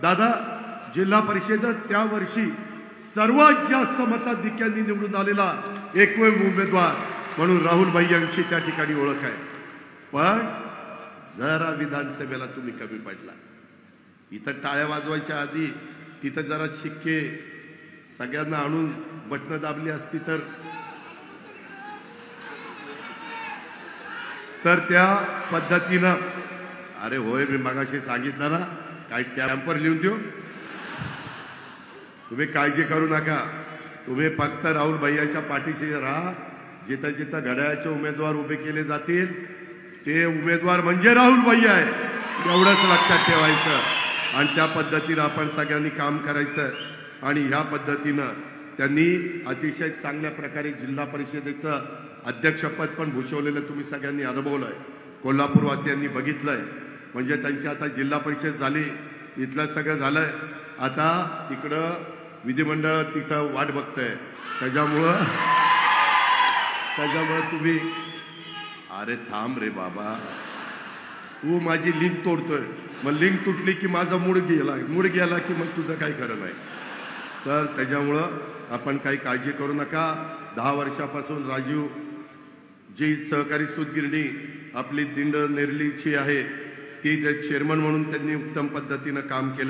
दादा जिल्हा परिषद त्या वर्षी सर्वात जास्त मताधिक्यांनी निवडून आलेला एकमेव उमेदवार म्हणून राहुल भाई यांची त्या ठिकाणी ओळख आहे। पण जरा विधानसभेला तुम्ही कमी पडला। इथं टाळ्या वाजवायच्या आधी तिथं जरा शिक्के सगळ्यांना आणून बटन दाबली असती तर त्या पद्धतीनं अरे होय मी मगाशी सांगितलं ना काय स्टॅम्पवर लिहून देऊ। तुम्ही काळजी करू नका, तुम्ही फक्त राहुल भैयाच्या पाठीशी राहा। जिथं जिथं घड्याळाचे उमेदवार उभे केले जातील ते उमेदवार म्हणजे राहुल भैया आहे, एवढंच लक्षात ठेवायचं। आणि त्या पद्धतीनं आपण सगळ्यांनी काम करायचं। आणि ह्या पद्धतीनं त्यांनी अतिशय चांगल्या प्रकारे जिल्हा परिषदेचं अध्यक्षपद पण भूषवलेलं तुम्ही सगळ्यांनी अनुभवलंय, कोल्हापूरवासियांनी बघितलंय। म्हणजे त्यांची आता जिल्हा परिषद झाली, इथलं सगळं झालंय, आता तिकडं विधिमंडळ तिथं वाट बघतंय। त्याच्यामुळं तुम्ही अरे थांब रे बाबा, तू माझी लिंक तोडतोय, मग लिंक तुटली की माझा मूड गेला की मग तुझं काही खरं नाही। तर त्याच्यामुळं आपण काही काळजी करू नका। 10 वर्षापासून राजीव जी सहकारी सूतगिरणी आपली दिंड नेरलीची आहे ती चेअरमन म्हणून त्यांनी उत्तम पद्धतीनं काम केलं।